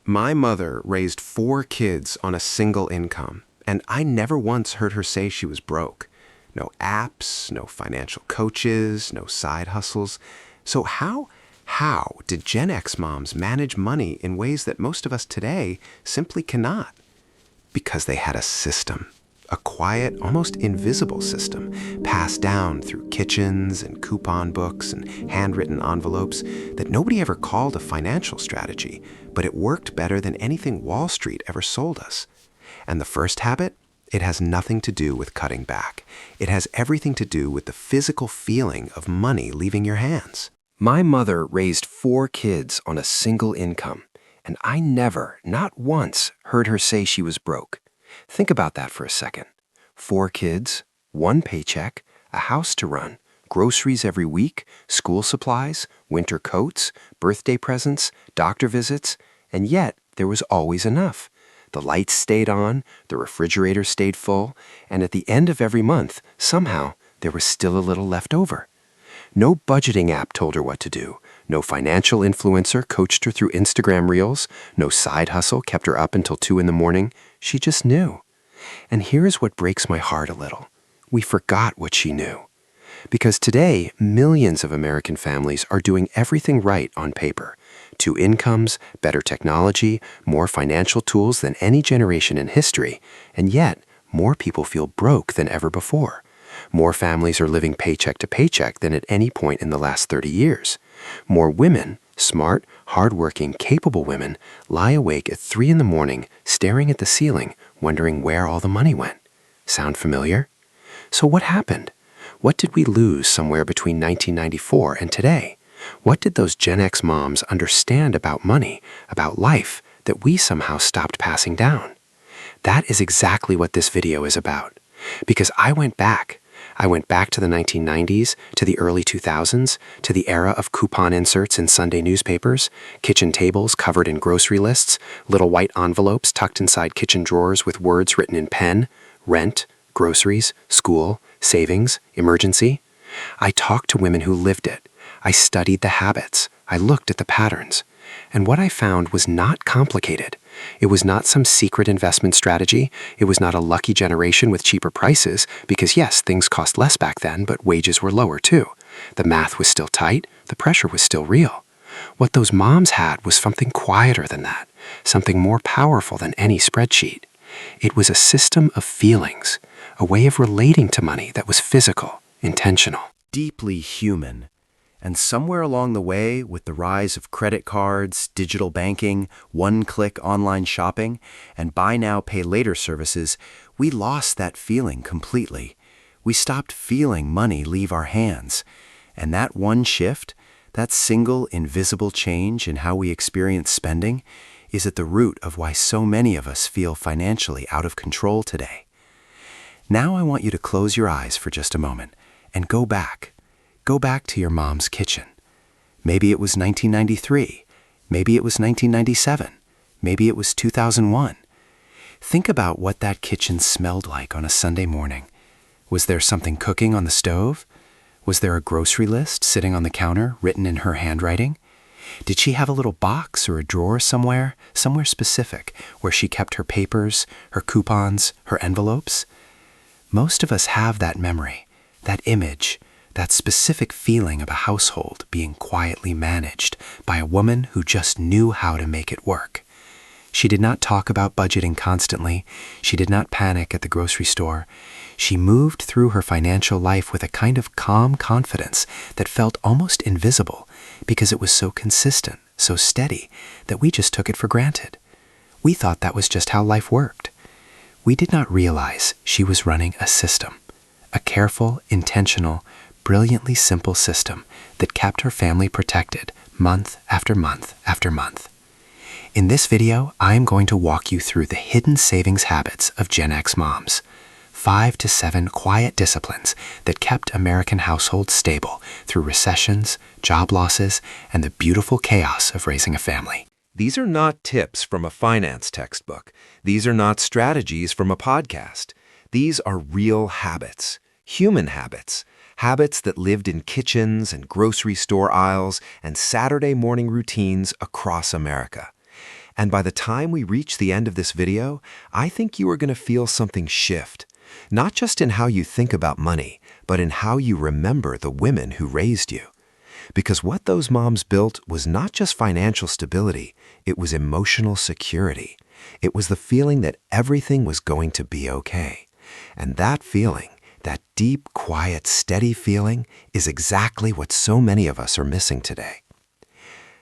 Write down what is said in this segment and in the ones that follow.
My mother raised 4 kids on a single income, and I never once heard her say she was broke. No apps, no financial coaches, no side hustles. So how did Gen X moms manage money in ways that most of us today simply cannot? Because they had a system. A quiet, almost invisible system, passed down through kitchens and coupon books and handwritten envelopes that nobody ever called a financial strategy, but it worked better than anything Wall Street ever sold us. And the first habit? It has nothing to do with cutting back. It has everything to do with the physical feeling of money leaving your hands. My mother raised 4 kids on a single income, and I never, not once, heard her say she was broke. Think about that for a second. 4 kids, 1 paycheck, a house to run, groceries every week, school supplies, winter coats, birthday presents, doctor visits, and yet there was always enough. The lights stayed on, the refrigerator stayed full, and at the end of every month, somehow, there was still a little left over. No budgeting app told her what to do. No financial influencer coached her through Instagram Reels. No side hustle kept her up until 2 in the morning. She just knew. And here's what breaks my heart a little. We forgot what she knew. Because today, millions of American families are doing everything right on paper. 2 incomes, better technology, more financial tools than any generation in history, and yet more people feel broke than ever before. More families are living paycheck to paycheck than at any point in the last 30 years. More women, smart, hardworking, capable women, lie awake at 3 in the morning, staring at the ceiling, wondering where all the money went. Sound familiar? So what happened? What did we lose somewhere between 1994 and today? What did those Gen X moms understand about money, about life, that we somehow stopped passing down? That is exactly what this video is about. Because I went back to the 1990s, to the early 2000s, to the era of coupon inserts in Sunday newspapers, kitchen tables covered in grocery lists, little white envelopes tucked inside kitchen drawers with words written in pen, rent, groceries, school, savings, emergency. I talked to women who lived it. I studied the habits. I looked at the patterns. And what I found was not complicated. It was not some secret investment strategy. It was not a lucky generation with cheaper prices, because yes, things cost less back then, but wages were lower too. The math was still tight. The pressure was still real. What those moms had was something quieter than that, something more powerful than any spreadsheet. It was a system of feelings, a way of relating to money that was physical, intentional, deeply human. And somewhere along the way, with the rise of credit cards, digital banking, one-click online shopping, and buy now, pay later services, we lost that feeling completely. We stopped feeling money leave our hands. And that one shift, that single invisible change in how we experience spending, is at the root of why so many of us feel financially out of control today. Now I want you to close your eyes for just a moment and go back. Go back to your mom's kitchen. Maybe it was 1993. Maybe it was 1997. Maybe it was 2001. Think about what that kitchen smelled like on a Sunday morning. Was there something cooking on the stove? Was there a grocery list sitting on the counter written in her handwriting? Did she have a little box or a drawer somewhere specific, where she kept her papers, her coupons, her envelopes? Most of us have that memory, that image, that specific feeling of a household being quietly managed by a woman who just knew how to make it work. She did not talk about budgeting constantly. She did not panic at the grocery store. She moved through her financial life with a kind of calm confidence that felt almost invisible because it was so consistent, so steady, that we just took it for granted. We thought that was just how life worked. We did not realize she was running a system, a careful, intentional, brilliantly simple system that kept her family protected month after month after month. In this video, I am going to walk you through the hidden savings habits of Gen X moms. 5 to 7 quiet disciplines that kept American households stable through recessions, job losses, and the beautiful chaos of raising a family. These are not tips from a finance textbook. These are not strategies from a podcast. These are real habits, human habits. Habits that lived in kitchens and grocery store aisles and Saturday morning routines across America. And by the time we reach the end of this video, I think you are going to feel something shift. Not just in how you think about money, but in how you remember the women who raised you. Because what those moms built was not just financial stability, it was emotional security. It was the feeling that everything was going to be okay. And that feeling, that deep, quiet, steady feeling, is exactly what so many of us are missing today.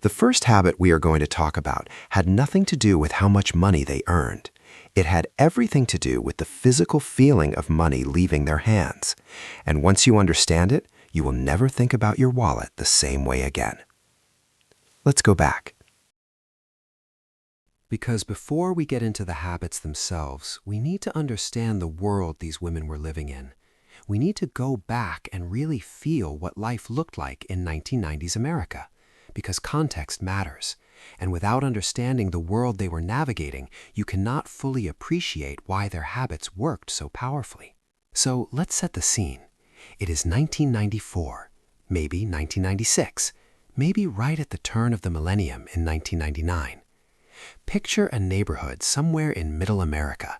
The first habit we are going to talk about had nothing to do with how much money they earned. It had everything to do with the physical feeling of money leaving their hands. And once you understand it, you will never think about your wallet the same way again. Let's go back. Because before we get into the habits themselves, we need to understand the world these women were living in. We need to go back and really feel what life looked like in 1990s America. Because context matters. And without understanding the world they were navigating, you cannot fully appreciate why their habits worked so powerfully. So let's set the scene. It is 1994, maybe 1996, maybe right at the turn of the millennium in 1999. Picture a neighborhood somewhere in Middle America.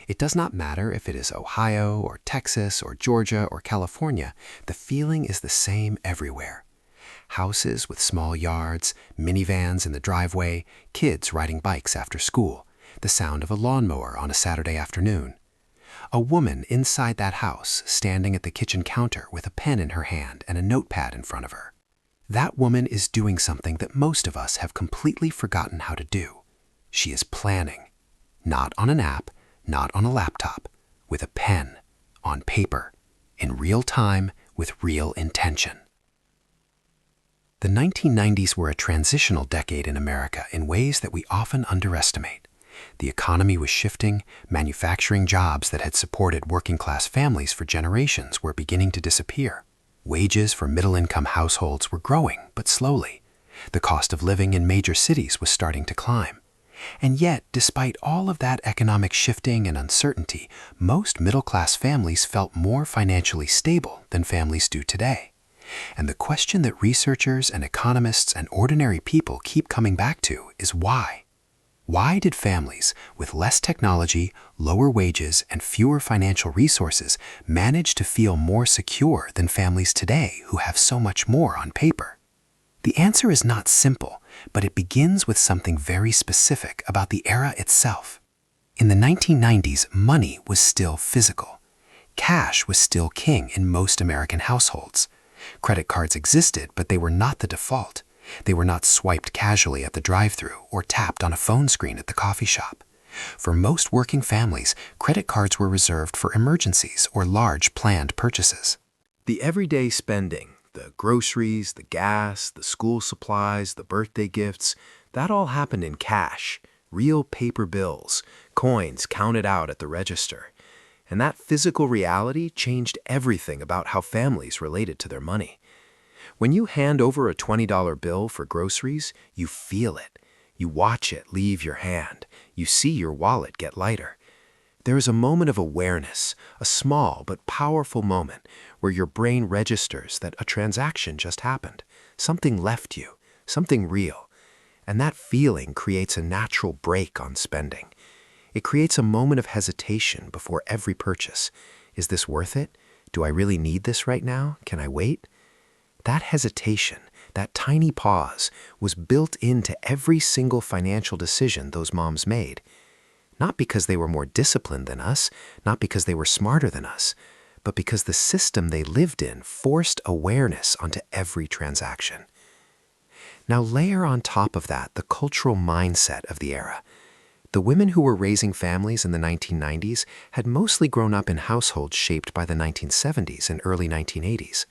It does not matter if it is Ohio or Texas or Georgia or California, the feeling is the same everywhere. Houses with small yards, minivans in the driveway, kids riding bikes after school, the sound of a lawnmower on a Saturday afternoon. A woman inside that house standing at the kitchen counter with a pen in her hand and a notepad in front of her. That woman is doing something that most of us have completely forgotten how to do. She is planning. Not on an app, not on a laptop, with a pen, on paper, in real time, with real intention. The 1990s were a transitional decade in America in ways that we often underestimate. The economy was shifting, manufacturing jobs that had supported working-class families for generations were beginning to disappear. Wages for middle-income households were growing, but slowly. The cost of living in major cities was starting to climb. And yet, despite all of that economic shifting and uncertainty, most middle-class families felt more financially stable than families do today. And the question that researchers and economists and ordinary people keep coming back to is why? Why did families with less technology, lower wages, and fewer financial resources manage to feel more secure than families today who have so much more on paper? The answer is not simple, but it begins with something very specific about the era itself. In the 1990s, money was still physical. Cash was still king in most American households. Credit cards existed, but they were not the default. They were not swiped casually at the drive-thru or tapped on a phone screen at the coffee shop. For most working families, credit cards were reserved for emergencies or large planned purchases. The everyday spending, the groceries, the gas, the school supplies, the birthday gifts, that all happened in cash, real paper bills, coins counted out at the register. And that physical reality changed everything about how families related to their money. When you hand over a $20 bill for groceries, you feel it. You watch it leave your hand. You see your wallet get lighter. There is a moment of awareness, a small but powerful moment where your brain registers that a transaction just happened. Something left you, something real. And that feeling creates a natural brake on spending. It creates a moment of hesitation before every purchase. Is this worth it? Do I really need this right now? Can I wait? That hesitation, that tiny pause, was built into every single financial decision those moms made. Not because they were more disciplined than us, not because they were smarter than us, but because the system they lived in forced awareness onto every transaction. Now layer on top of that the cultural mindset of the era. The women who were raising families in the 1990s had mostly grown up in households shaped by the 1970s and early 1980s.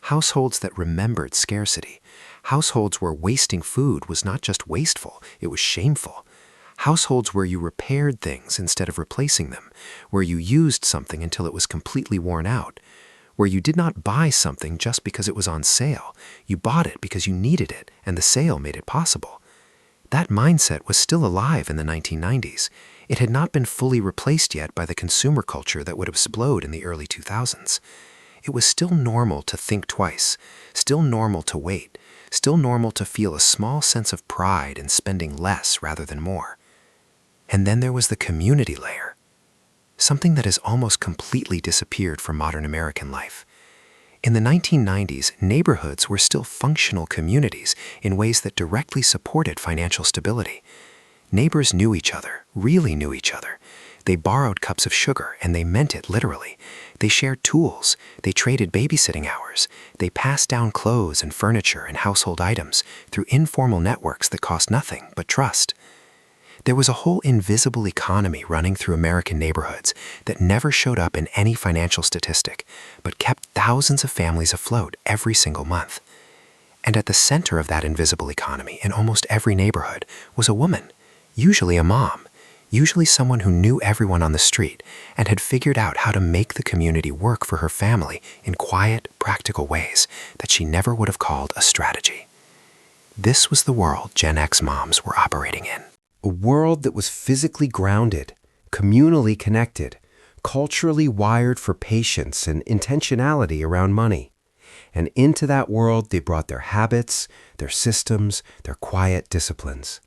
Households that remembered scarcity. Households where wasting food was not just wasteful, it was shameful. Households where you repaired things instead of replacing them, where you used something until it was completely worn out, where you did not buy something just because it was on sale. You bought it because you needed it, and the sale made it possible. That mindset was still alive in the 1990s. It had not been fully replaced yet by the consumer culture that would explode in the early 2000s. It was still normal to think twice, still normal to wait, Still normal to feel a small sense of pride in spending less rather than more. And then there was the community layer, something that has almost completely disappeared from modern American life. In the 1990s, neighborhoods were still functional communities in ways that directly supported financial stability. Neighbors knew each other, really knew each other. They borrowed cups of sugar, and they meant it literally. They shared tools, they traded babysitting hours, they passed down clothes and furniture and household items through informal networks that cost nothing but trust. There was a whole invisible economy running through American neighborhoods that never showed up in any financial statistic, but kept thousands of families afloat every single month. And at the center of that invisible economy in almost every neighborhood was a woman, usually a mom, usually someone who knew everyone on the street and had figured out how to make the community work for her family in quiet, practical ways that she never would have called a strategy. This was the world Gen X moms were operating in. A world that was physically grounded, communally connected, culturally wired for patience and intentionality around money. And into that world they brought their habits, their systems, their quiet disciplines.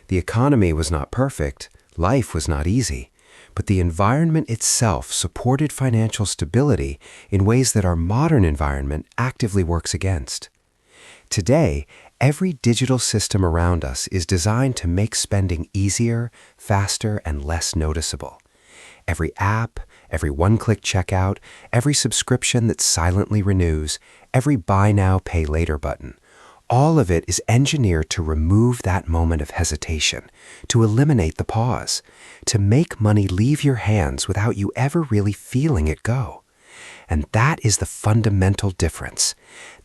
The economy was not perfect, life was not easy, but the environment itself supported financial stability in ways that our modern environment actively works against. Today, every digital system around us is designed to make spending easier, faster, and less noticeable. Every app, every one-click checkout, every subscription that silently renews, every buy now, pay later button, all of it is engineered to remove that moment of hesitation, to eliminate the pause, to make money leave your hands without you ever really feeling it go. And that is the fundamental difference.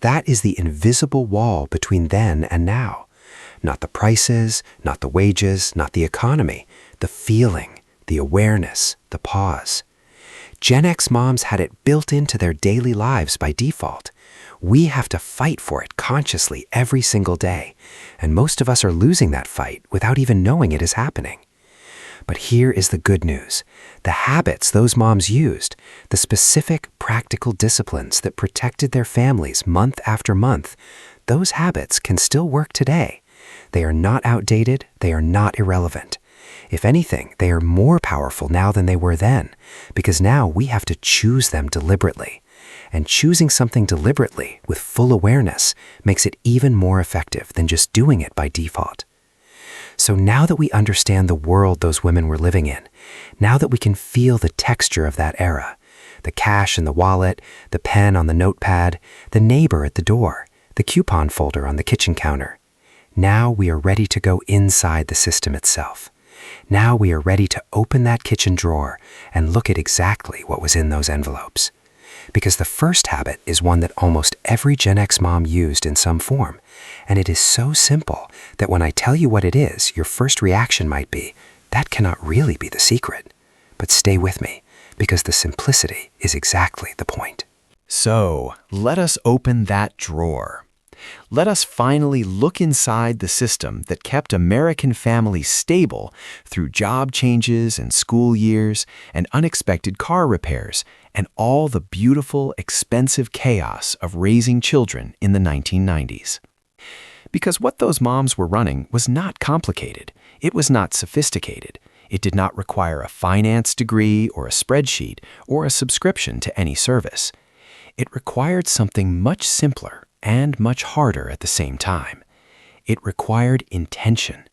That is the invisible wall between then and now. Not the prices, not the wages, not the economy, the feeling, the awareness, the pause. Gen X moms had it built into their daily lives by default. We have to fight for it consciously every single day, and most of us are losing that fight without even knowing it is happening. But here is the good news. The habits those moms used, the specific practical disciplines that protected their families month after month, those habits can still work today. They are not outdated, they are not irrelevant. If anything, they are more powerful now than they were then, because now we have to choose them deliberately. And choosing something deliberately with full awareness makes it even more effective than just doing it by default. So now that we understand the world those women were living in, now that we can feel the texture of that era, the cash in the wallet, the pen on the notepad, the neighbor at the door, the coupon folder on the kitchen counter, now we are ready to go inside the system itself. Now we are ready to open that kitchen drawer and look at exactly what was in those envelopes. Because the first habit is one that almost every Gen X mom used in some form, and it is so simple that when I tell you what it is, your first reaction might be, that cannot really be the secret. But stay with me, because the simplicity is exactly the point. So, let us open that drawer. Let us finally look inside the system that kept American families stable through job changes and school years and unexpected car repairs and all the beautiful, expensive chaos of raising children in the 1990s. Because what those moms were running was not complicated. It was not sophisticated. It did not require a finance degree or a spreadsheet or a subscription to any service. It required something much simpler and much harder at the same time. It required intention.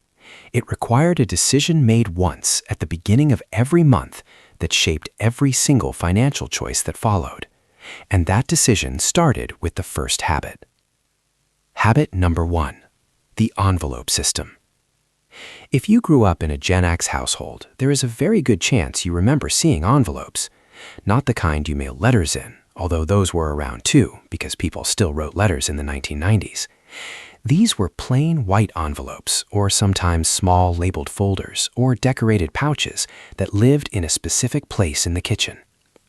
It required a decision made once at the beginning of every month that shaped every single financial choice that followed. And that decision started with the first habit. Habit number 1, the envelope system. If you grew up in a Gen X household, there is a very good chance you remember seeing envelopes. Not the kind you mail letters in, although those were around too, because people still wrote letters in the 1990s. These were plain white envelopes, or sometimes small labeled folders, or decorated pouches that lived in a specific place in the kitchen.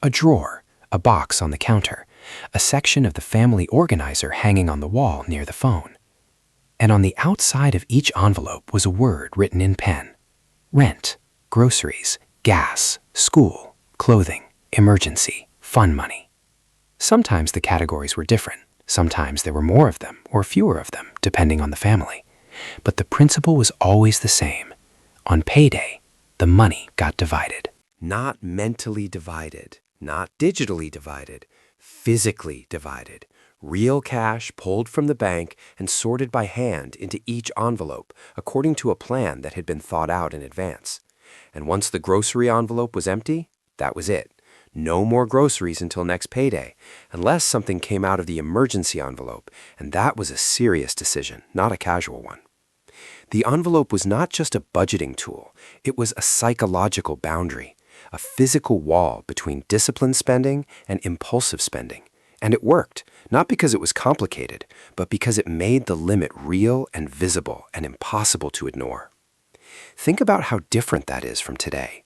A drawer, a box on the counter, a section of the family organizer hanging on the wall near the phone. And on the outside of each envelope was a word written in pen. Rent, groceries, gas, school, clothing, emergency, fun money. Sometimes the categories were different. Sometimes there were more of them or fewer of them, depending on the family. But the principle was always the same. On payday, the money got divided. Not mentally divided, not digitally divided, physically divided. Real cash pulled from the bank and sorted by hand into each envelope according to a plan that had been thought out in advance. And once the grocery envelope was empty, that was it. No more groceries until next payday, unless something came out of the emergency envelope, and that was a serious decision, not a casual one. The envelope was not just a budgeting tool, it was a psychological boundary, a physical wall between disciplined spending and impulsive spending. And it worked, not because it was complicated, but because it made the limit real and visible and impossible to ignore. Think about how different that is from today.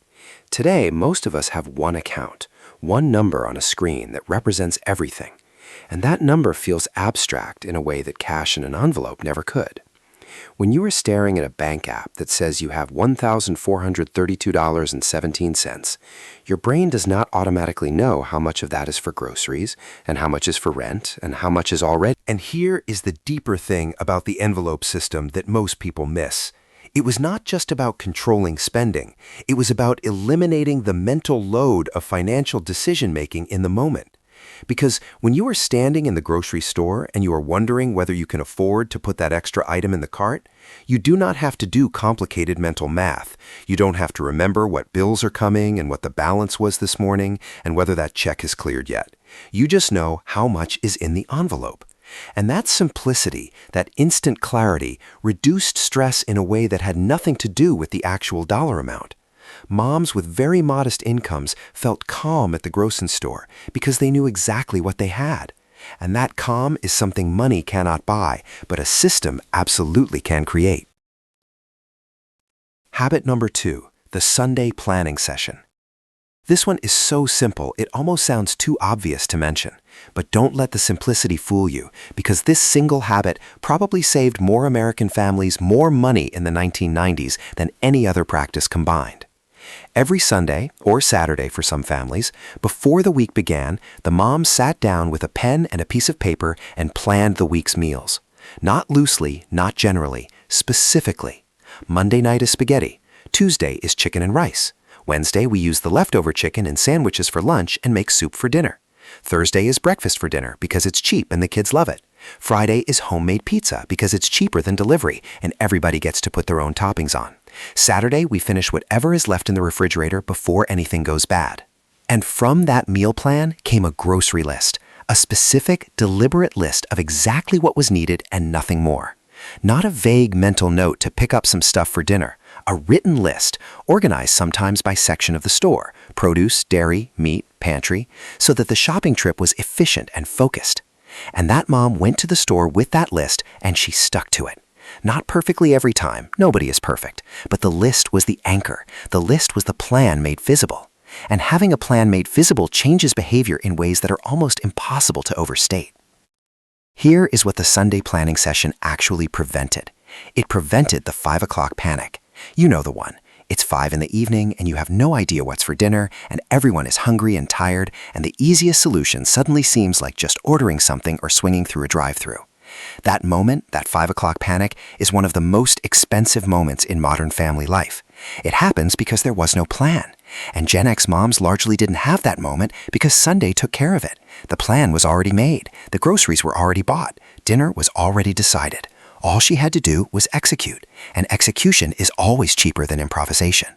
Today, most of us have one account, one number on a screen that represents everything, and that number feels abstract in a way that cash in an envelope never could. When you are staring at a bank app that says you have $1,432.17, your brain does not automatically know how much of that is for groceries, and how much is for rent, and how much is already. And here is the deeper thing about the envelope system that most people miss. It was not just about controlling spending. It was about eliminating the mental load of financial decision-making in the moment. Because when you are standing in the grocery store and you are wondering whether you can afford to put that extra item in the cart, you do not have to do complicated mental math. You don't have to remember what bills are coming and what the balance was this morning and whether that check is cleared yet. You just know how much is in the envelope. And that simplicity, that instant clarity, reduced stress in a way that had nothing to do with the actual dollar amount. Moms with very modest incomes felt calm at the grocery store because they knew exactly what they had. And that calm is something money cannot buy, but a system absolutely can create. Habit number 2, the Sunday planning session. This one is so simple, it almost sounds too obvious to mention. But don't let the simplicity fool you, because this single habit probably saved more American families more money in the 1990s than any other practice combined. Every Sunday, or Saturday for some families, before the week began, the mom sat down with a pen and a piece of paper and planned the week's meals. Not loosely, not generally, specifically. Monday night is spaghetti. Tuesday is chicken and rice. Wednesday, we use the leftover chicken and sandwiches for lunch and make soup for dinner. Thursday is breakfast for dinner because it's cheap and the kids love it. Friday is homemade pizza because it's cheaper than delivery and everybody gets to put their own toppings on. Saturday, we finish whatever is left in the refrigerator before anything goes bad. And from that meal plan came a grocery list, a specific, deliberate list of exactly what was needed and nothing more. Not a vague mental note to pick up some stuff for dinner, a written list, organized sometimes by section of the store, produce, dairy, meat, pantry, so that the shopping trip was efficient and focused. And that mom went to the store with that list and she stuck to it. Not perfectly every time, nobody is perfect, but the list was the anchor. The list was the plan made visible. And having a plan made visible changes behavior in ways that are almost impossible to overstate. Here is what the Sunday planning session actually prevented. It prevented the 5 o'clock panic. You know the one. It's 5 in the evening and you have no idea what's for dinner and everyone is hungry and tired and the easiest solution suddenly seems like just ordering something or swinging through a drive-thru. That moment, that 5 o'clock panic, is one of the most expensive moments in modern family life. It happens because there was no plan. And Gen X moms largely didn't have that moment because Sunday took care of it. The plan was already made. The groceries were already bought. Dinner was already decided. All she had to do was execute. And execution is always cheaper than improvisation.